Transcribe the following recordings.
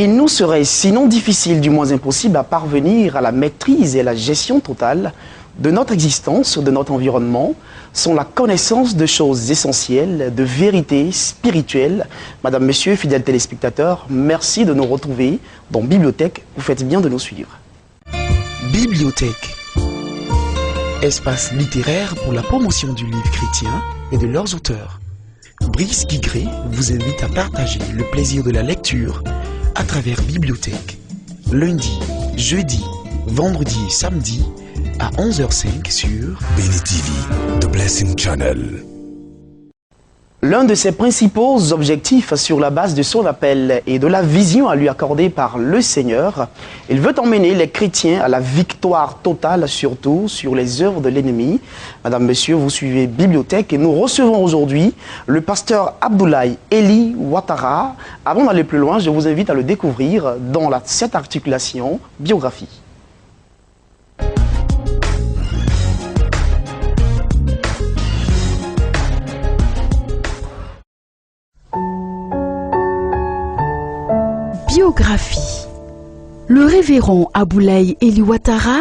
Il nous serait sinon difficile, du moins impossible, à parvenir à la maîtrise et à la gestion totale de notre existence, de notre environnement, sans la connaissance de choses essentielles, de vérités spirituelles. Madame, Monsieur, fidèles téléspectateurs, merci de nous retrouver dans Bibliothèque. Vous faites bien de nous suivre. Bibliothèque. Espace littéraire pour la promotion du livre chrétien et de leurs auteurs. Brice Guigré vous invite à partager le plaisir de la lecture à travers Bibliothèque. Lundi, jeudi, vendredi et samedi à 11h05 sur Béni TV, The Blessing Channel. L'un de ses principaux objectifs sur la base de son appel et de la vision à lui accorder par le Seigneur, il veut emmener les chrétiens à la victoire totale, surtout sur les œuvres de l'ennemi. Madame, Monsieur, vous suivez Bibliothèque et nous recevons aujourd'hui le pasteur Abdoulaye Eli Ouattara. Avant d'aller plus loin, je vous invite à le découvrir dans cette articulation biographie. Biographie. Le révérend Abdoulaye Eli Ouattara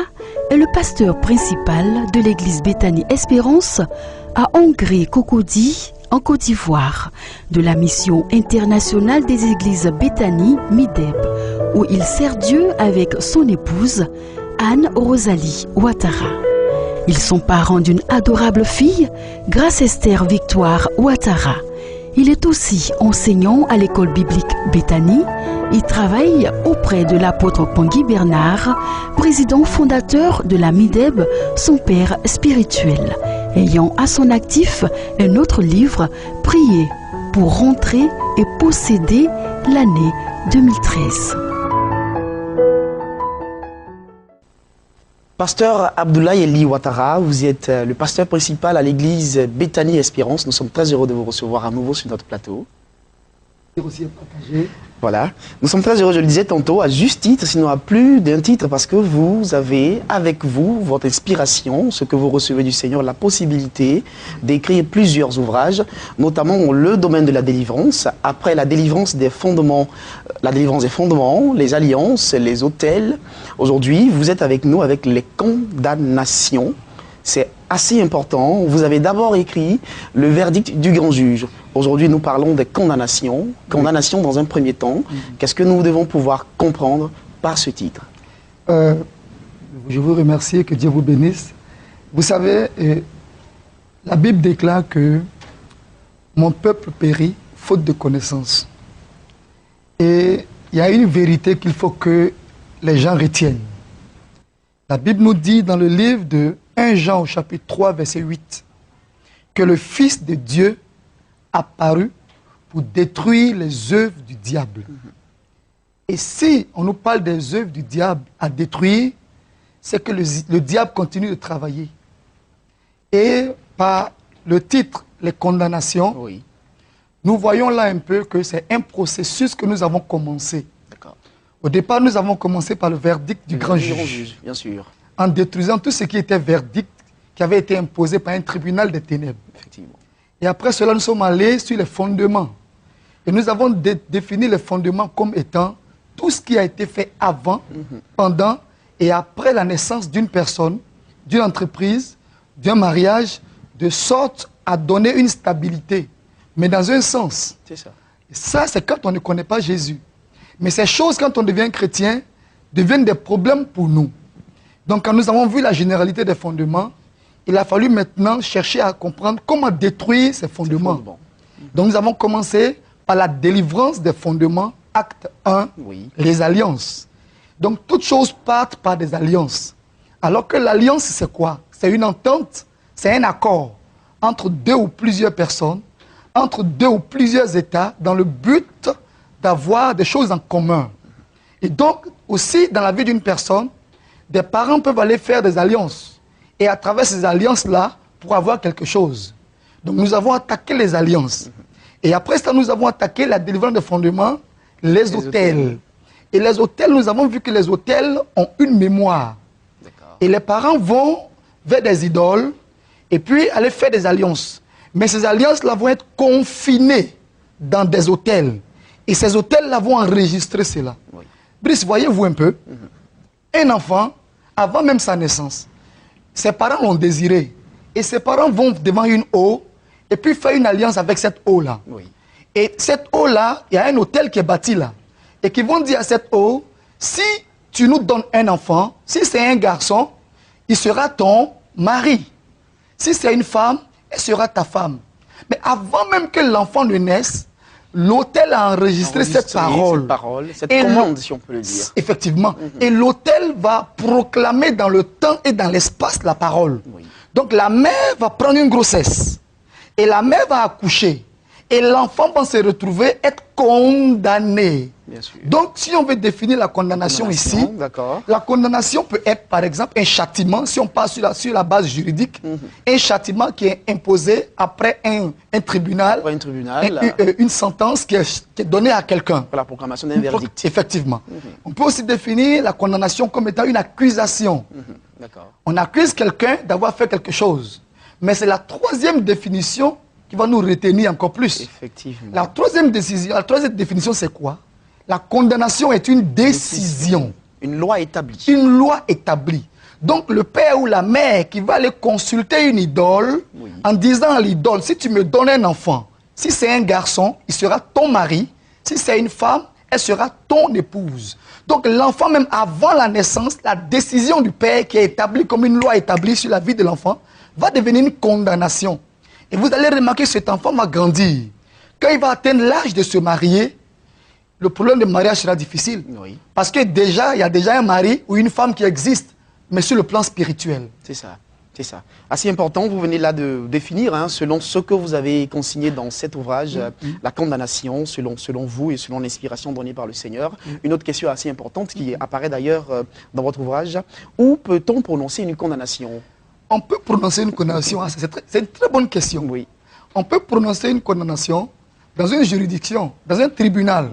est le pasteur principal de l'église Béthanie Espérance à Angré-Cocody, en Côte d'Ivoire, de la mission internationale des églises Béthanie Mideb, où il sert Dieu avec son épouse Anne-Rosalie Ouattara. Ils sont parents d'une adorable fille, Grâce Esther Victoire Ouattara. Il est aussi enseignant à l'école biblique Béthanie. Il travaille auprès de l'apôtre Pangui Bernard, président fondateur de la Mideb, son père spirituel, ayant à son actif un autre livre, Prier pour rentrer et posséder l'année 2013. Pasteur Abdoulaye Eli Ouattara, vous êtes le pasteur principal à l'église Béthanie Espérance. Nous sommes très heureux de vous recevoir à nouveau sur notre plateau. Voilà. Nous sommes très heureux, je le disais tantôt, à juste titre, sinon à plus d'un titre, parce que vous avez avec vous votre inspiration, ce que vous recevez du Seigneur, la possibilité d'écrire plusieurs ouvrages, notamment dans le domaine de la délivrance. Après la délivrance des fondements, les alliances, les autels. Aujourd'hui, vous êtes avec nous avec les condamnations. C'est assez important. Vous avez d'abord écrit le verdict du grand juge. Aujourd'hui, nous parlons des condamnations. Condamnations dans un premier temps. Qu'est-ce que nous devons pouvoir comprendre par ce titre? Je vous remercie, que Dieu vous bénisse. Vous savez, la Bible déclare que mon peuple périt faute de connaissance. Et il y a une vérité qu'il faut que les gens retiennent. La Bible nous dit dans le livre de 1 Jean au chapitre 3, verset 8, que le Fils de Dieu apparu pour détruire les œuvres du diable. Et si on nous parle des œuvres du diable à détruire, c'est que le diable continue de travailler. Et par le titre, les condamnations, nous voyons là un peu que c'est un processus que nous avons commencé. Au départ, nous avons commencé par le verdict du grand juge, bien sûr, en détruisant tout ce qui était verdict, qui avait été imposé par un tribunal des ténèbres. Effectivement. Et après cela, nous sommes allés sur les fondements. Et nous avons défini les fondements comme étant tout ce qui a été fait avant, pendant et après la naissance d'une personne, d'une entreprise, d'un mariage, de sorte à donner une stabilité. Mais dans un sens. C'est ça. Et ça, c'est quand on ne connaît pas Jésus. Mais ces choses, quand on devient chrétien, deviennent des problèmes pour nous. Donc, quand nous avons vu la généralité des fondements, il a fallu maintenant chercher à comprendre comment détruire ces fondements. Donc, nous avons commencé par la délivrance des fondements, acte 1, les alliances. Donc, toutes choses partent par des alliances. Alors que l'alliance, c'est quoi? C'est une entente, c'est un accord entre deux ou plusieurs personnes, entre deux ou plusieurs États, dans le but d'avoir des choses en commun. Et donc, aussi, dans la vie d'une personne, des parents peuvent aller faire des alliances. Et à travers ces alliances-là, pour avoir quelque chose. Donc, nous avons attaqué les alliances. Et après ça, nous avons attaqué la délivrance des fondements, les autels. Et les autels, nous avons vu que les autels ont une mémoire. Et les parents vont vers des idoles et puis aller faire des alliances. Mais ces alliances-là vont être confinées dans des autels. Et ces hôtels-là vont enregistrer cela. Oui. Brice, voyez-vous un peu, un enfant, avant même sa naissance, ses parents l'ont désiré. Et ses parents vont devant une eau et puis faire une alliance avec cette eau-là. Oui. Et cette eau-là, il y a un hôtel qui est bâti là. Et qui vont dire à cette eau, si tu nous donnes un enfant, si c'est un garçon, il sera ton mari. Si c'est une femme, elle sera ta femme. Mais avant même que l'enfant ne naisse, l'autel a enregistré cette parole. Cette commande, si on peut le dire. Effectivement. Et l'autel va proclamer dans le temps et dans l'espace la parole. Oui. Donc la mère va prendre une grossesse. Et la mère va accoucher. Et l'enfant va se retrouver être condamné. Bien sûr. Donc, si on veut définir la condamnation ici, la condamnation peut être, par exemple, un châtiment, si on passe sur la base juridique, un châtiment qui est imposé après un tribunal, une sentence qui est donnée à quelqu'un. Pour la proclamation d'un verdict. Effectivement. On peut aussi définir la condamnation comme étant une accusation. On accuse quelqu'un d'avoir fait quelque chose. Mais c'est la troisième définition qui va nous retenir encore plus. Effectivement. La troisième définition, c'est quoi? La condamnation est une décision. Une loi établie. Une loi établie. Donc le père ou la mère qui va aller consulter une idole en disant à l'idole, si tu me donnes un enfant, si c'est un garçon, il sera ton mari. Si c'est une femme, elle sera ton épouse. Donc l'enfant, même avant la naissance, la décision du père qui est établie comme une loi établie sur la vie de l'enfant, va devenir une condamnation. Et vous allez remarquer que cet enfant va grandir. Quand il va atteindre l'âge de se marier, le problème de mariage sera difficile. Oui. Parce que déjà, il y a déjà un mari ou une femme qui existe, mais sur le plan spirituel. C'est ça. C'est ça. Assez important, vous venez là de définir, selon ce que vous avez consigné dans cet ouvrage, la condamnation, selon vous et selon l'inspiration donnée par le Seigneur. Une autre question assez importante qui apparaît d'ailleurs dans votre ouvrage. Où peut-on prononcer une condamnation? On peut prononcer une condamnation, c'est une très bonne question. Oui. On peut prononcer une condamnation dans une juridiction, dans un tribunal,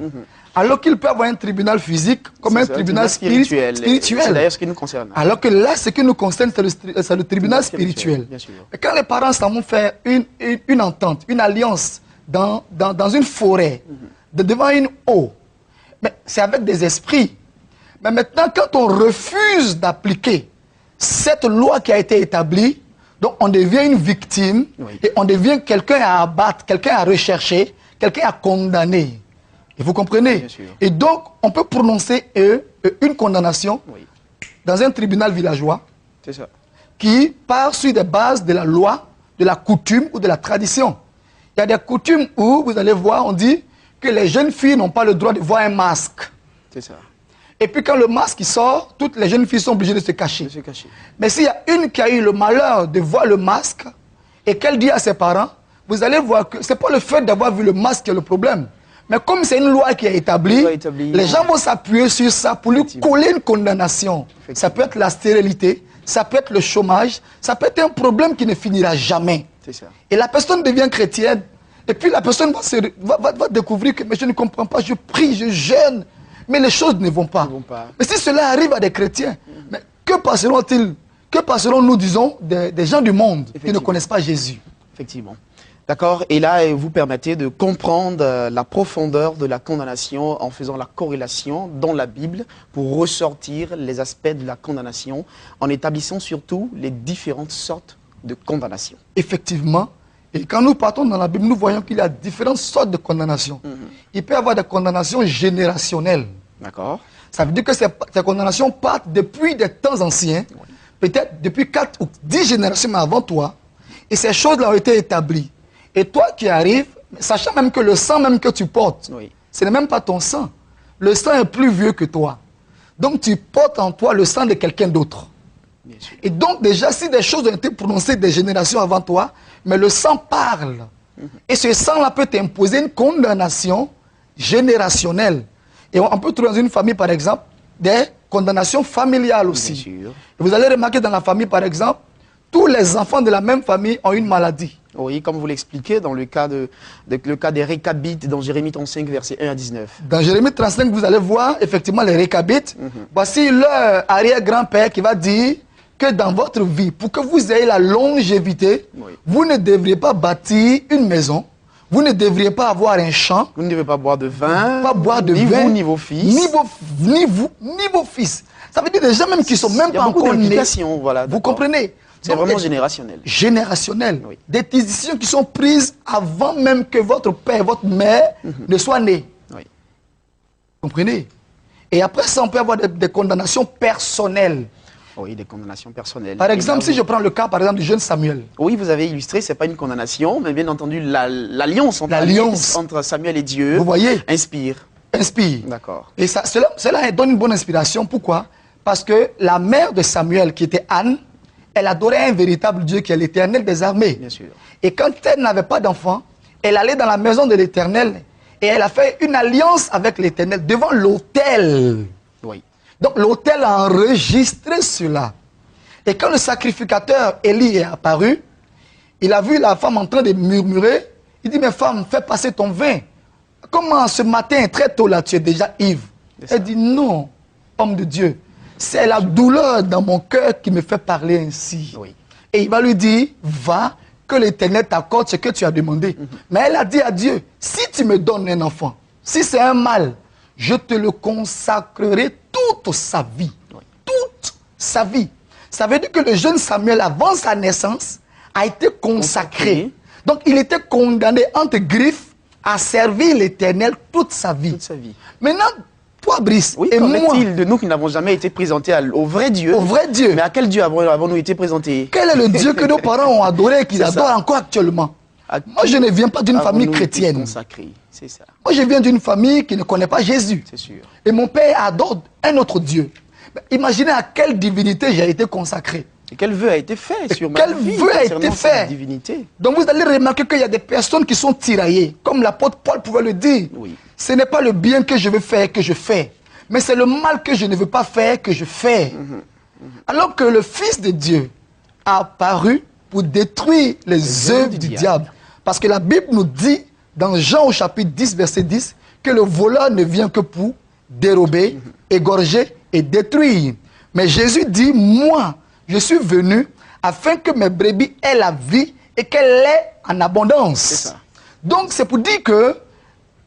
alors qu'il peut avoir un tribunal physique comme un tribunal spirituel. C'est d'ailleurs ce qui nous concerne. Alors que là, ce qui nous concerne, c'est le tribunal spirituel. Bien sûr. Et quand les parents s'en vont faire une entente, une alliance dans une forêt, devant une eau, c'est avec des esprits. Mais maintenant, quand on refuse d'appliquer cette loi qui a été établie, donc on devient une victime et on devient quelqu'un à abattre, quelqu'un à rechercher, quelqu'un à condamner. Et vous comprenez? Et donc, on peut prononcer une condamnation dans un tribunal villageois qui part sur des bases de la loi, de la coutume ou de la tradition. Il y a des coutumes où, vous allez voir, on dit que les jeunes filles n'ont pas le droit de voir un masque. C'est ça. Et puis quand le masque sort, toutes les jeunes filles sont obligées de se cacher. Mais s'il y a une qui a eu le malheur de voir le masque et qu'elle dit à ses parents, vous allez voir que ce n'est pas le fait d'avoir vu le masque qui est le problème. Mais comme c'est une loi qui est établie, les gens vont s'appuyer sur ça pour lui coller une condamnation. Ça peut être la stérilité, ça peut être le chômage, ça peut être un problème qui ne finira jamais. Ça. Et la personne devient chrétienne. Et puis la personne va découvrir que mais je ne comprends pas, je prie, je jeûne. Mais les choses ne vont pas. Mais si cela arrive à des chrétiens, mais que passeront-ils? Que passeront-nous, disons, des gens du monde qui ne connaissent pas Jésus? Effectivement. D'accord. Et là, vous permettez de comprendre la profondeur de la condamnation en faisant la corrélation dans la Bible pour ressortir les aspects de la condamnation, en établissant surtout les différentes sortes de condamnation. Effectivement. Et quand nous partons dans la Bible, nous voyons qu'il y a différentes sortes de condamnations. Il peut y avoir des condamnations générationnelles. D'accord. Ça veut dire que ces condamnations partent depuis des temps anciens, peut-être depuis 4 ou 10 générations avant toi, et ces choses-là ont été établies. Et toi qui arrives, sachant même que le sang même que tu portes, ce n'est même pas ton sang. Le sang est plus vieux que toi. Donc tu portes en toi le sang de quelqu'un d'autre. Et donc déjà, si des choses ont été prononcées des générations avant toi, mais le sang parle. Et ce sang-là peut t'imposer une condamnation générationnelle. Et on peut trouver dans une famille, par exemple, des condamnations familiales aussi. Et vous allez remarquer dans la famille, par exemple, tous les enfants de la même famille ont une maladie. Oui, comme vous l'expliquez dans le cas des récabites dans Jérémie 35, versets 1 à 19. Dans Jérémie 35, vous allez voir effectivement les récabites. Voici leur arrière-grand-père qui va dire que dans votre vie, pour que vous ayez la longévité, vous ne devriez pas bâtir une maison, Vous ne devriez pas avoir un champ. Vous ne devez pas boire de vin. Pas boire de ni vin. Vous, ni vos fils. Ni vos fils. Ça veut dire des gens même qui sont même Il y a pas beaucoup encore nés. d'implications, voilà. Vous comprenez? C'est vraiment générationnel. Générationnel. Oui. Des décisions qui sont prises avant même que votre père, votre mère ne soient nés. Oui. Vous comprenez? Et après ça, on peut avoir des condamnations personnelles. Oui, des condamnations personnelles. Par Et exemple, là, si je prends le cas, par exemple, du jeune Samuel. Oui, vous avez illustré, ce n'est pas une condamnation, mais bien entendu, l'alliance entre Samuel et Dieu Vous voyez? inspire. Inspire. D'accord. Et cela donne une bonne inspiration. Pourquoi? Parce que la mère de Samuel, qui était Anne, elle adorait un véritable Dieu qui est l'Éternel des armées. Bien sûr. Et quand elle n'avait pas d'enfant, elle allait dans la maison de l'Éternel et elle a fait une alliance avec l'Éternel devant l'autel. Oui. Donc l'autel a enregistré cela. Et quand le sacrificateur Élie est apparu, il a vu la femme en train de murmurer. Il dit, mais femme, fais passer ton vin. Comment ce matin, très tôt là, tu es déjà ivre? Elle dit, non, homme de Dieu. C'est la douleur dans mon cœur qui me fait parler ainsi. Oui. Et il va lui dire, va, que l'Éternel t'accorde ce que tu as demandé. Mais elle a dit à Dieu, si tu me donnes un enfant, si c'est un mâle, je te le consacrerai toute sa vie. Oui. Toute sa vie. Ça veut dire que le jeune Samuel, avant sa naissance, a été consacré. Donc il était condamné entre griffes à servir l'Éternel toute sa vie. Toute sa vie. Maintenant, toi, Brice, Oui, et qu'en moi, est-il de nous qui n'avons jamais été présentés au vrai Dieu? au vrai Dieu, Mais à quel Dieu avons-nous été présentés? quel est le Dieu que nos parents ont adoré et qu'ils C'est ça. adorent encore actuellement? À Moi, je ne viens pas d'une famille avons-nous été chrétienne. consacrés? C'est ça, Moi, je viens d'une famille qui ne connaît pas Jésus. c'est sûr. Et mon père adore un autre Dieu. Mais imaginez à quelle divinité j'ai été consacré. Et quel vœu a été fait sur ma quel vie vœu a concernant été cette fait? divinité? Donc vous allez remarquer qu'il y a des personnes qui sont tiraillées. Comme l'apôtre Paul pouvait le dire. Oui. Ce n'est pas le bien que je veux faire que je fais. Mais c'est le mal que je ne veux pas faire que je fais. Alors que le Fils de Dieu a apparu pour détruire les œuvres du diable. Parce que la Bible nous dit, dans Jean au chapitre 10, verset 10, que le voleur ne vient que pour dérober, égorger et détruire. Mais Jésus dit, moi, je suis venu afin que mes brebis aient la vie et qu'elle l'ait en abondance. C'est ça. Donc c'est pour dire que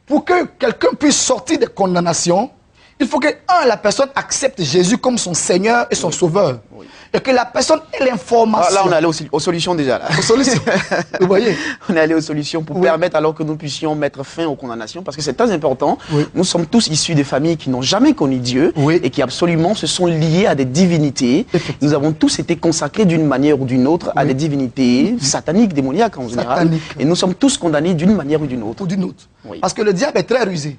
pour que quelqu'un puisse sortir des condamnations, il faut que, la personne accepte Jésus comme son Seigneur et son Sauveur. Oui. Et que la personne ait l'information. Ah, là, on est allé aux solutions déjà. Là. Aux solutions. Vous voyez? On est allé aux solutions pour Oui. permettre alors que nous puissions mettre fin aux condamnations, parce que c'est très important. Oui. Nous sommes tous issus de familles qui n'ont jamais connu Dieu Oui. et qui absolument se sont liés à des divinités. Effectivement. Nous avons tous été consacrés d'une manière ou d'une autre à des divinités sataniques, démoniaques en général. Sataniques. Et nous sommes tous condamnés d'une manière ou d'une autre. Ou d'une autre. Oui. Parce que le diable est très rusé.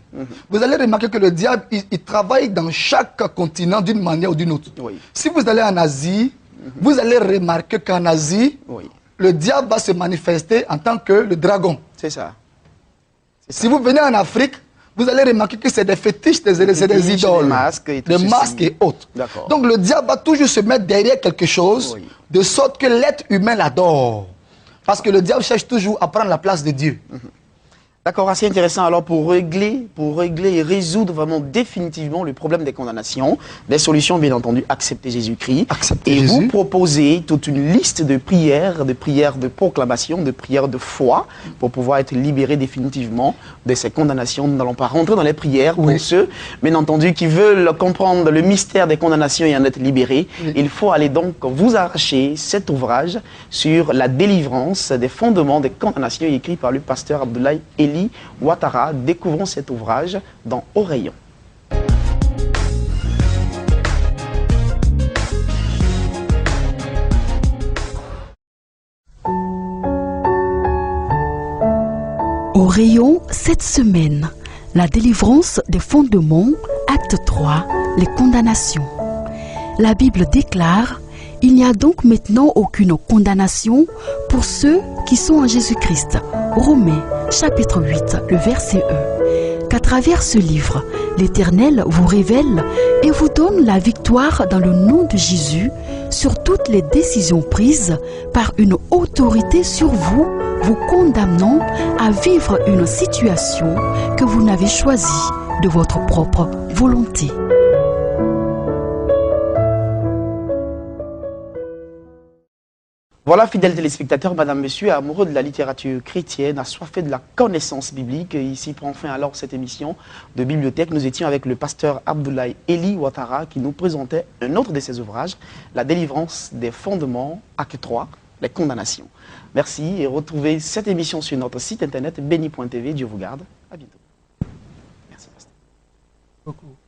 Vous allez remarquer que le diable, il travaille dans chaque continent d'une manière ou d'une autre. Oui. Si vous allez en Asie, vous allez remarquer qu'en Asie, Oui, le diable va se manifester en tant que le dragon. c'est ça. Si vous venez en Afrique, vous allez remarquer que c'est des fétiches, c'est des fétiches, idoles, des masques et tout des ceci. masques et autres. D'accord. Donc le diable va toujours se mettre derrière quelque chose, Oui. de sorte que l'être humain l'adore. Parce que le diable cherche toujours à prendre la place de Dieu. D'accord, assez intéressant. Alors pour régler et résoudre vraiment définitivement le problème des condamnations, les solutions, bien entendu, accepter Jésus-Christ. Accepter et Jésus. vous proposez toute une liste de prières de proclamation, de prières de foi pour pouvoir être libéré définitivement de ces condamnations. Nous n'allons pas rentrer dans les prières Oui. pour ceux, bien entendu, qui veulent comprendre le mystère des condamnations et en être libérés. Oui. Il faut aller donc vous arracher cet ouvrage sur la délivrance des fondements des condamnations écrit par le pasteur Abdoulaye Eli Ouattara. Découvrons cet ouvrage dans Au Rayon. Au Rayon, cette semaine, la délivrance des fondements, acte 3, les condamnations. La Bible déclare: il n'y a donc maintenant aucune condamnation pour ceux qui sont en Jésus-Christ. Romains, chapitre 8, le verset 1. Qu'à travers ce livre, l'Éternel vous révèle et vous donne la victoire dans le nom de Jésus sur toutes les décisions prises par une autorité sur vous, vous condamnant à vivre une situation que vous n'avez choisie de votre propre volonté. Voilà, fidèles téléspectateurs, madame, monsieur, amoureux de la littérature chrétienne, assoiffés de la connaissance biblique. Ici prend fin alors cette émission de bibliothèque. Nous étions avec le pasteur Abdoulaye Eli Ouattara qui nous présentait un autre de ses ouvrages, La délivrance des fondements, acte 3, les condamnations. Merci et retrouvez cette émission sur notre site internet béni.tv. Dieu vous garde. À bientôt. Merci, pasteur. Beaucoup.